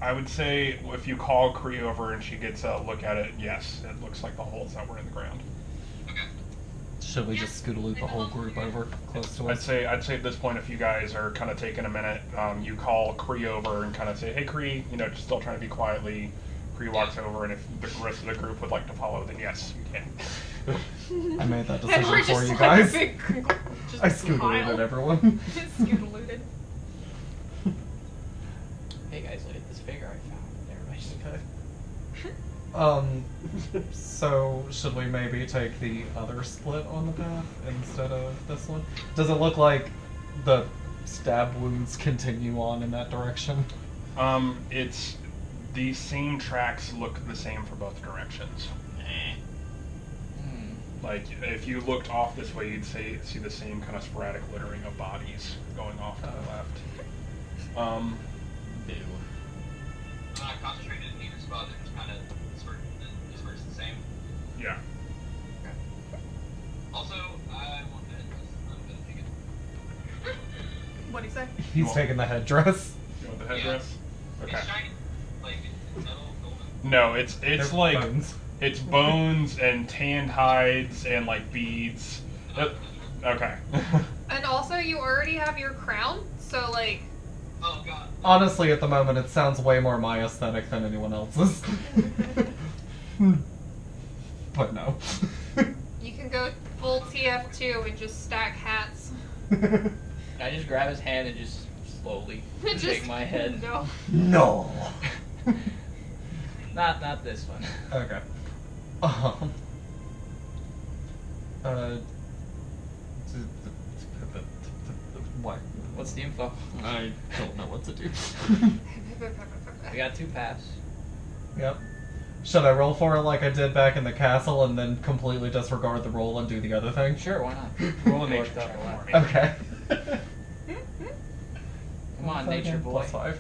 I would say if you call Kree over and she gets a look at it, yes, it looks like the holes that were in the ground. Okay. Should we just scootaloot the whole group over close to us? I'd say at this point, if you guys are kind of taking a minute, you call Kree over and kind of say, "Hey, Kree," just still trying to be quietly. Kree walks over, and if the rest of the group would like to follow, then yes, you can. I made that And we're decision for just you like guys. a big, just I scootalooted pile. everyone. Scootalooted. Hey guys, look at this figure I found. Everybody's So should we maybe take the other split on the path instead of this one? Does it look like the stab wounds continue on in that direction? It's the same tracks look the same for both directions. Like, if you looked off this way, you'd see the same kind of sporadic littering of bodies going off to the left. Ew. I'm not concentrated in either spot. They're just kind of dispersed the same. Yeah. Okay. Also, I want that. I'm gonna take it. What'd he say? He's Well- taking the headdress. You want the headdress? Okay. It's shiny. Like, it's metal, golden. No, it's They're like bones. it's bones and tanned hides and like beads. Okay. And also, you already have your crown, so like. Oh god. Honestly, at the moment, it sounds way more my aesthetic than anyone else's. But no. You can go full TF2 and just stack hats. I just grab his hand and just slowly shake my head. No. No. Not this one. Okay. Uh, what? What's the info? I don't know what to do. We got 2 paths. Yep. Should I roll for it like I did back in the castle and then completely disregard the roll and do the other thing? Sure, why not? Roll a nature Worked out check a lot. for me. Okay. Come on, nature boy. +5.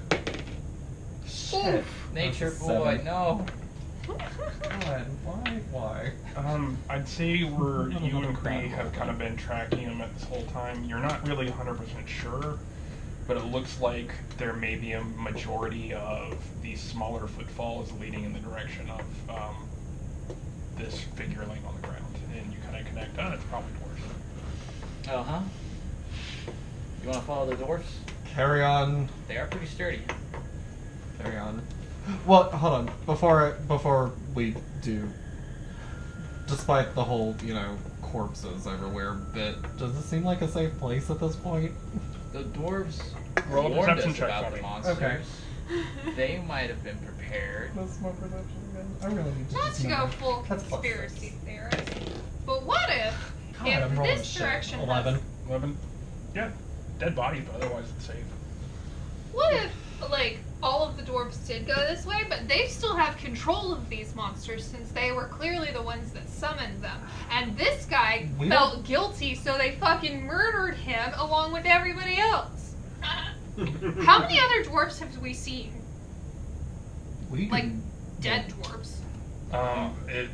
Shit. Nature That's a boy, 7. no. God, why? I'd say where Not you another and Kree bad have roll. kind of been tracking them at this whole time. You're not really 100% sure, but it looks like there may be a majority of these smaller footfalls leading in the direction of this figure laying on the ground. And you kind of connect, it's probably dwarves. Uh-huh. You want to follow the dwarfs? Carry on. They are pretty sturdy. Carry on. Well, hold on. Before we do, despite the whole, corpses everywhere bit, does it seem like a safe place at this point? The dwarves Roll a warned perception us check about for the me. monsters. Okay. They might have been prepared. That's my perception again. I really need to Not just to go know. full That's +6. conspiracy theorist. But what if God, I'm rolling this shit. direction 11. has, 11? Yeah. Dead bodies, but otherwise it's safe. what if all of the dwarves did go this way, but they still have control of these monsters since they were clearly the ones that summoned them. And this guy We felt don't- guilty, so they fucking murdered him along with everybody else. How many other dwarves have we seen? We Like, can- dead dwarves.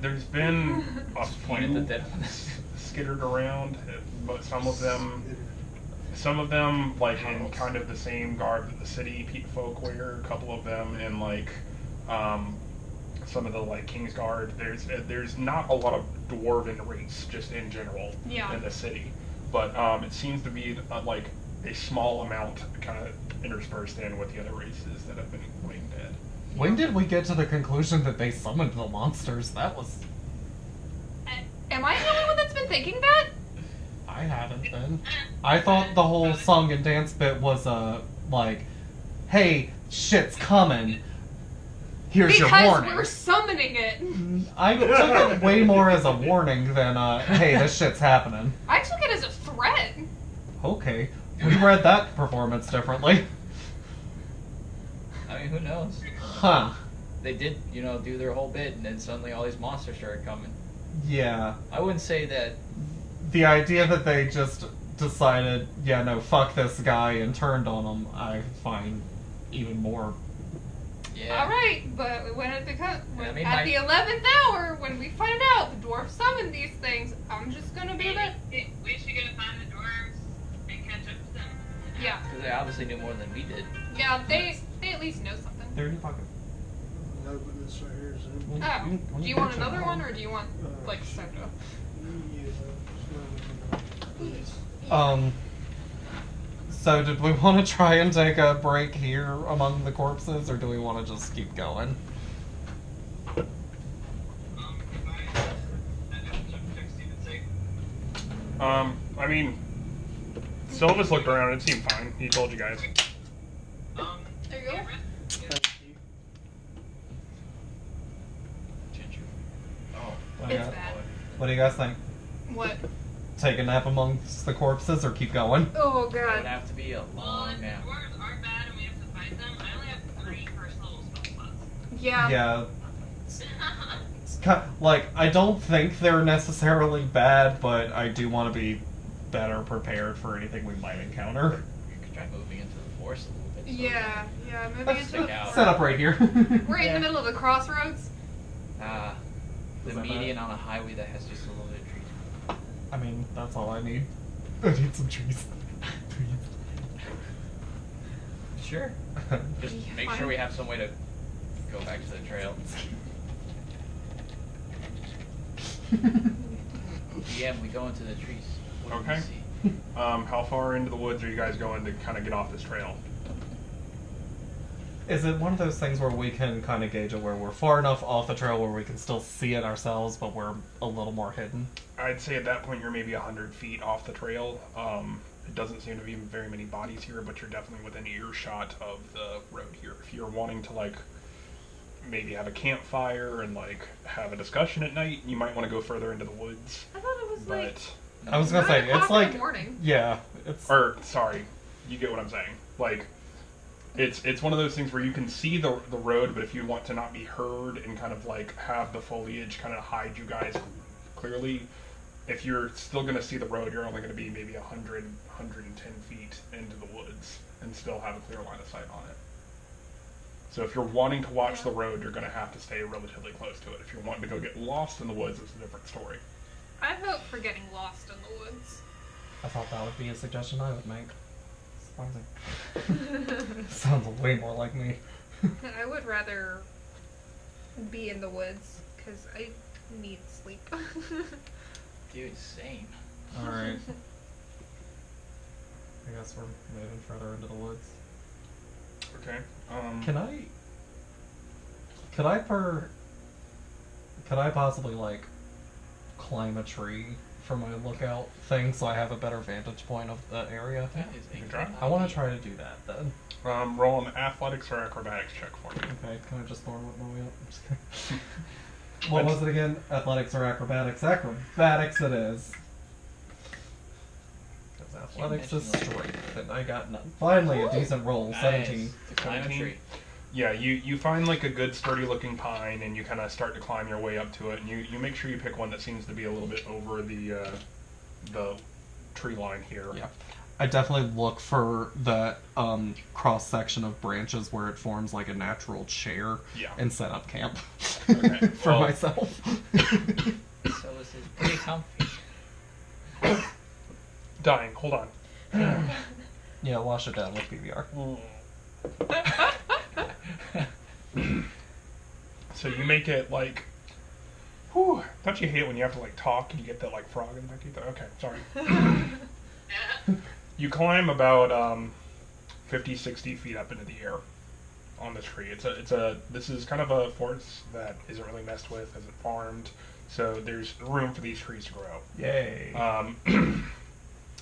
There's been a Just point at the few dead ones. skittered around, but some of them like in kind of the same garb that the city folk wear. A couple of them in like some of the like Kingsguard. There's not a lot of dwarven race just in general Yeah. in the city, but it seems to be like a small amount kind of interspersed in with the other races that have been laying dead. When did we get to the conclusion that they summoned the monsters? That was... Am I the only one that's been thinking that? I haven't been. I thought the whole song and dance bit was, like, hey, shit's coming. Here's your Because warning. we're summoning it. I took it way more as a warning than, hey, this shit's happening. I took it as a threat. Okay. We read that performance differently. I mean, who knows? Huh. They did, do their whole bit, and then suddenly all these monsters started coming. Yeah. I wouldn't say that. The idea that they just decided, yeah, no, fuck this guy, and turned on him, I find even more. Yeah. All right, but when it becomes I mean, at the 11th hour, when we find out the dwarves summoned these things, I'm just gonna be that. We should go find the dwarves and catch up to them. Yeah, Because they obviously knew more than we did. yeah. They at least know something. They're in your pocket. No, but this right here is in. Oh, do you want another one, or do you want, like, soda? So did we want to try and take a break here among the corpses, or do we want to just keep going? If I check Steven's sake. I mean, Sylvis looked around. It seemed fine. He told you guys. There you go. Ginger. Oh, It's bad. What do you guys think? What? Take a nap amongst the corpses, or keep going? Oh, It would God. have to be a Well, long if nap. the dwarves are bad and we have to fight them, I only have 3 first level spell slots. Yeah. Yeah. Like, I don't think they're necessarily bad, but I do want to be better prepared for anything we might encounter. You could try moving into the forest a little bit. so- Yeah, moving Let's into stick the out. set up right here. We're in Yeah. the middle of the crossroads. The Is that median on a highway that has just a little bit of trees. I mean, that's all I need. I need some trees. Sure. Just Yeah, make fine. sure we have some way to go back to the trail. DM, we go into the trees. What do we Okay. see? How far into the woods are you guys going to kind of get off this trail? Is it one of those things where we can kind of gauge it where we're far enough off the trail where we can still see it ourselves, but we're a little more hidden? I'd say at that point you're maybe 100 feet off the trail. It doesn't seem to be very many bodies here, but you're definitely within earshot of the road here. If you're wanting to, like, maybe have a campfire and, like, have a discussion at night, you might want to go further into the woods. I thought it was like But, I was gonna 9 say, o'clock it's in the like, morning. yeah, it's or, sorry, you get what I'm saying. Like, it's one of those things where you can see the road, but if you want to not be heard and kind of, like, have the foliage kind of hide you guys clearly, if you're still going to see the road, you're only going to be maybe 100, 110 feet into the woods and still have a clear line of sight on it. So if you're wanting to watch the road, you're going to have to stay relatively close to it. If you're wanting to go get lost in the woods, it's a different story. I vote for getting lost in the woods. I thought that would be a suggestion I would make. Surprising. Sounds way more like me. I would rather be in the woods because I need sleep. Dude, same. Alright. I guess we're moving further into the woods. Okay. Could I possibly, like, climb a tree for my lookout thing so I have a better vantage point of the area? That is You a can try. good I want to idea. try to do that then. Roll an athletics or acrobatics check for me. Okay, can I just throw it my way up? I'm just kidding. What was it again? Athletics or acrobatics? Acrobatics it is. Because athletics is strength, and I got none. Finally, a decent roll, Nice. 17. To climb a 17. tree. Yeah, you find like a good sturdy looking pine and you kind of start to climb your way up to it, and you make sure you pick one that seems to be a little bit over the tree line here. Yeah. I definitely look for that cross section of branches where it forms like a natural chair Yeah. and set up camp Okay, for well- myself. So this is pretty comfy. Dying, hold on. Yeah, wash it down with PBR. So you make it like, whew, don't you hate it when you have to like talk and you get that like frog in the back of your throat? Okay, sorry. You climb about 50, 60 feet up into the air on this tree. This is kind of a forest that isn't really messed with, isn't farmed, so there's room for these trees to grow. Yay.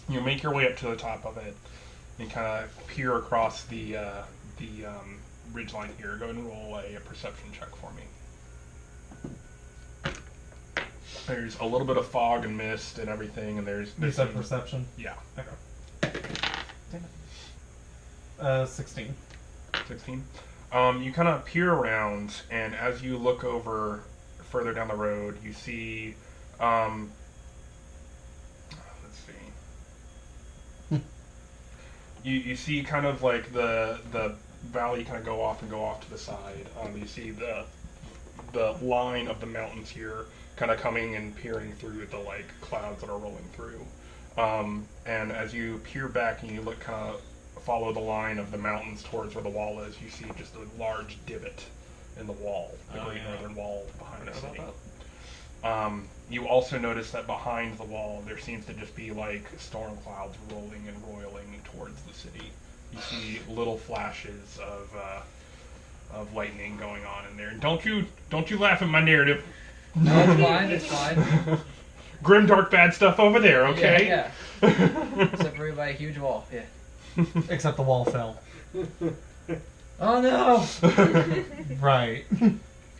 You make your way up to the top of it and kind of peer across the ridgeline here. Go ahead and roll a perception check for me. There's a little bit of fog and mist and everything, and there's You said perception? Yeah, Okay. Damn it. 16. 16. You kind of peer around, and as you look over further down the road, you see. Let's see. You see kind of like the valley kind of go off to the side. You see the line of the mountains here kind of coming and peering through the like clouds that are rolling through. And as you peer back and you look kind of follow the line of the mountains towards where the wall is, you see just a large divot in the wall, the Oh, Great yeah. Northern Wall behind the Forgot city. about You also notice that behind the wall, there seems to just be like storm clouds rolling and roiling towards the city. You see little flashes of lightning going on in there. And don't you laugh at my narrative. No, it's fine. It's fine. Grim, dark, bad stuff over there. Okay. Yeah. Separated by a huge wall. Yeah. that. Except the wall fell. Oh no! Right.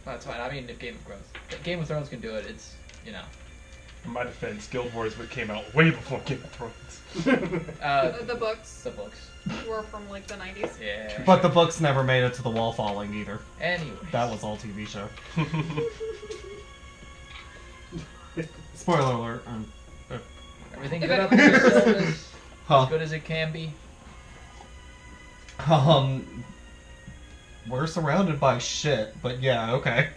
That's fine. I mean, if Game of Thrones can do it, it's, you know. In my defense, Guild Wars came out way before Game of Thrones. The books The books. were from like the 90s. Yeah. But the books never made it to the wall falling either. Anyway. That was all TV show. Spoiler alert. Everything good up here still is Huh. as good as it can be. We're surrounded by shit, but yeah, okay.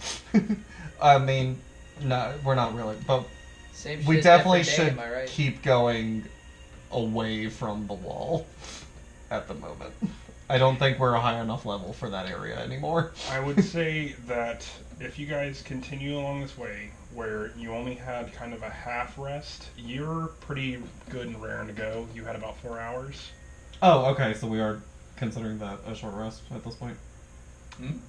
I mean, no, we're not really, but Same we shit definitely every day, should am I right? keep going away from the wall at the moment. I don't think we're a high enough level for that area anymore. I would say that if you guys continue along this way, where you only had kind of a half rest, you're pretty good and raring to go. You had about 4 hours. Oh, okay, so we are considering that a short rest at this point.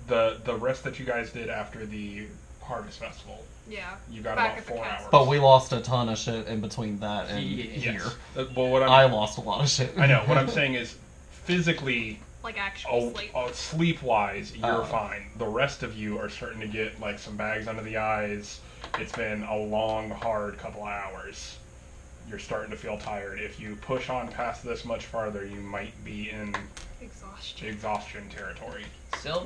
The rest that you guys did after the Harvest Festival, Yeah. you got Back about at the 4 castle. hours. But we lost a ton of shit in between that and Yeah. here. Yes. Well, what I I'm, lost a lot of shit. I know. What I'm saying is, physically, Like actual sleep. sleep-wise, you're Oh. fine. The rest of you are starting to get like some bags under the eyes. It's been a long, hard couple of hours. You're starting to feel tired. If you push on past this much farther, you might be in Exhaustion. exhaustion territory. Still